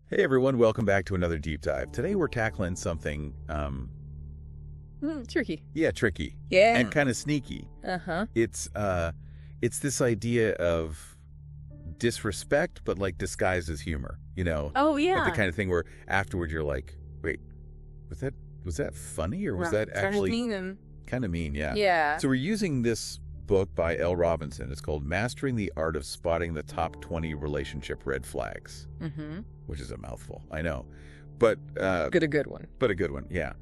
Hey everyone, welcome back to another deep dive. Today we're tackling something, tricky. yeah, tricky. Yeah. And kind of sneaky. Uh-huh. It's this idea of disrespect, but like disguised as humor, you know? Oh, yeah. Like the kind of thing where afterward you're like, wait, was that funny or was that actually kind of mean? Yeah. Yeah. So we're using this book by L. Robinson. It's called Mastering the Art of Spotting the Top 20 Relationship Red Flags, which is a mouthful, I know. But a good one. But a good one, yeah.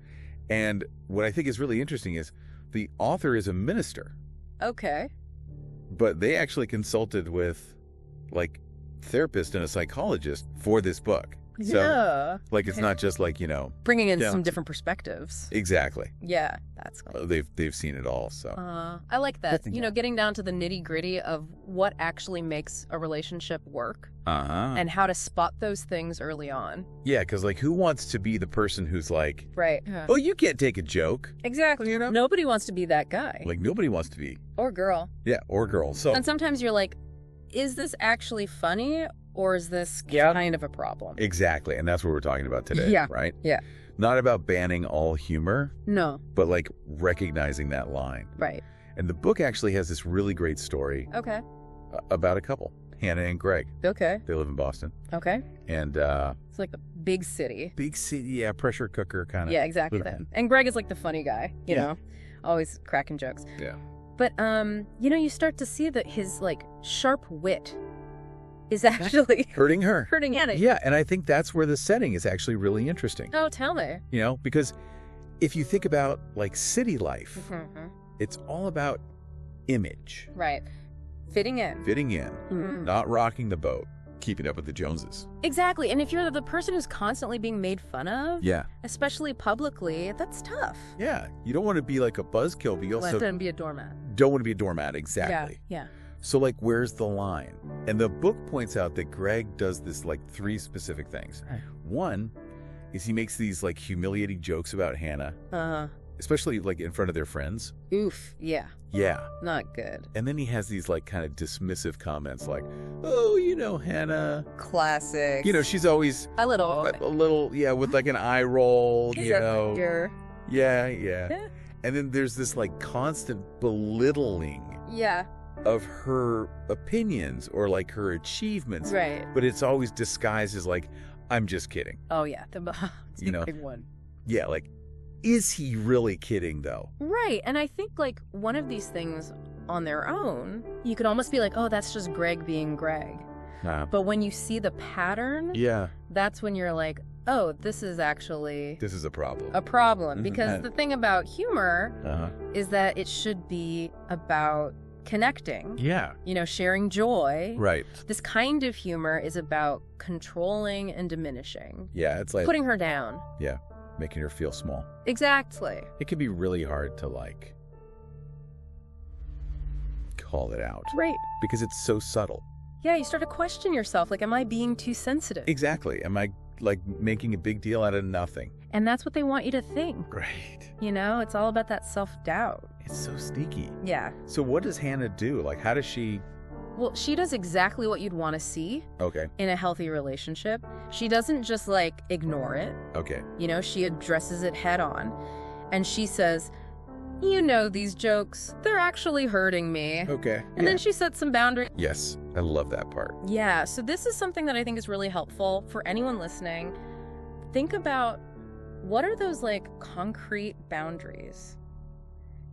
And what I think is really interesting is the author is a minister. Okay. But they actually consulted with like therapist and a psychologist for this book. So, yeah. like, it's not just like, bringing in some different perspectives. Exactly. Yeah, that's cool. They've seen it all, so. I like that. Getting down to the nitty-gritty of what actually makes a relationship work. And how to spot those things early on. Yeah, because, like, who wants to be the person who's like, right. Yeah. Oh, you can't take a joke. Exactly. Nobody wants to be that guy. Like, nobody wants to be. Or girl. Yeah, or girl. So. And sometimes you're like, is this actually funny? Or is this kind of a problem? Exactly. And that's what we're talking about today, yeah. right? Yeah. Not about banning all humor. No. But like recognizing that line. Right. And the book actually has this really great story. Okay. About a couple, Hannah and Greg. Okay. They live in Boston. Okay. And it's like a big city. Big city, yeah, pressure cooker kind of. Yeah, exactly. And Greg is like the funny guy, you know, always cracking jokes. Yeah. But you start to see that his like sharp wit is actually hurting her. Hurting Hannah. Yeah, and I think that's where the setting is actually really interesting. Oh, tell me. Because if you think about like city life, it's all about image. Right. Fitting in. Not rocking the boat, keeping up with the Joneses. Exactly. And if you're the person who's constantly being made fun of, especially publicly, that's tough. Yeah. You don't want to be like a buzzkill, but you also don't be a doormat. Don't want to be a doormat, exactly. Yeah. So, like, where's the line? And the book points out that Greg does this, like, 3 specific things. Right. One is he makes these, like, humiliating jokes about Hannah. Especially, like, in front of their friends. Oof, yeah. Yeah. Not good. And then he has these, like, kind of dismissive comments like, oh, Hannah. Classic. She's always... A little, yeah, with, like, an eye roll, Yeah. And then there's this, like, constant belittling. Yeah. Of her opinions or like her achievements, right? But it's always disguised as like, I'm just kidding. Oh yeah, the big one. Yeah, like, is he really kidding though? Right, and I think like one of these things on their own, you could almost be like, oh, that's just Greg being Greg. But when you see the pattern, that's when you're like, oh, this is a problem. Because the thing about humor is that it should be about connecting. Yeah. Sharing joy. Right. This kind of humor is about controlling and diminishing. Yeah, it's like... putting her down. Yeah, making her feel small. Exactly. It can be really hard to, like, call it out. Right. Because it's so subtle. Yeah, you start to question yourself, like, am I being too sensitive? Exactly. Am I, like, making a big deal out of nothing? And that's what they want you to think. Right. It's all about that self-doubt. It's so sneaky. Yeah. So what does Hannah do? Like, how does she... Well, she does exactly what you'd want to see. Okay. In a healthy relationship. She doesn't just, like, ignore it. Okay. She addresses it head on. And she says, these jokes, they're actually hurting me. Okay. And then she sets some boundaries. Yes. I love that part. Yeah. So this is something that I think is really helpful for anyone listening. Think about, what are those, like, concrete boundaries?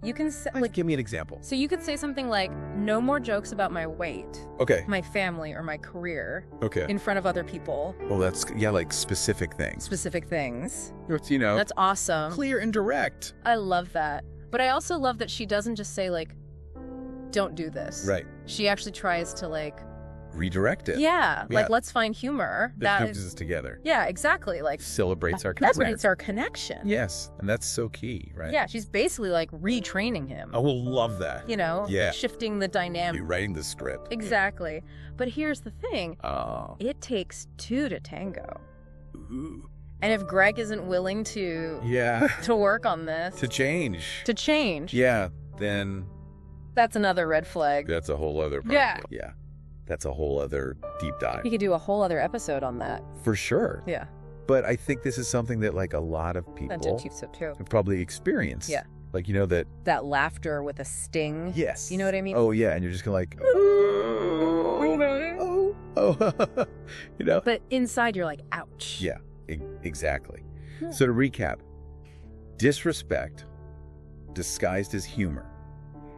You can say, like, give me an example. So you could say something like, no more jokes about my weight. Okay. My family or my career. Okay. In front of other people. Well, that's, like specific things. Specific things. It's, That's awesome. Clear and direct. I love that. But I also love that she doesn't just say, like, don't do this. Right. She actually tries to, like... redirect it. Yeah. Like, let's find humor. That keeps us together. Yeah, exactly. Like, celebrates our connection. Celebrates our connection. Yes. And that's so key, right? Yeah, she's basically, like, retraining him. I will love that. Shifting the dynamic. Rewriting the script. Exactly. But here's the thing. It takes 2 to tango. Ooh. And if Greg isn't willing to work on this, to change, then that's another red flag. That's a whole other problem. Yeah. Yeah. that's a whole other deep dive. You could do a whole other episode on that. For sure. Yeah. But I think this is something that, like, a lot of people have probably experienced. Yeah. Like, that laughter with a sting. Yes. You know what I mean? Oh, yeah. And you're just going to like, But inside you're like, ouch. Yeah, exactly. Yeah. So to recap, disrespect disguised as humor.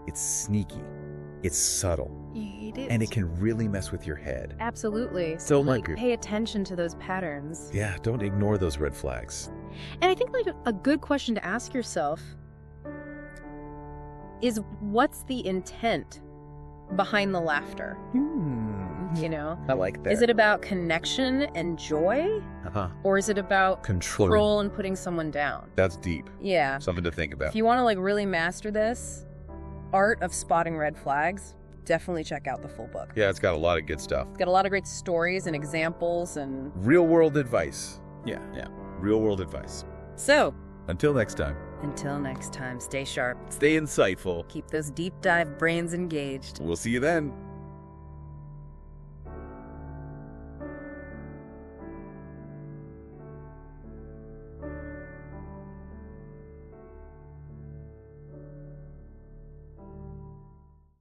It's sneaky. It's subtle. And it can really mess with your head. Absolutely. So like, pay attention to those patterns. Yeah, don't ignore those red flags. And I think like a good question to ask yourself is, what's the intent behind the laughter? I like that. Is it about connection and joy? Or is it about control and putting someone down? That's deep. Yeah. Something to think about. If you want to like really master this art of spotting red flags, definitely check out the full book. Yeah, it's got a lot of good stuff. It's got a lot of great stories and examples and real world advice. Yeah. Real world advice. So, until next time, stay sharp. Stay insightful. Keep those deep dive brains engaged. We'll see you then.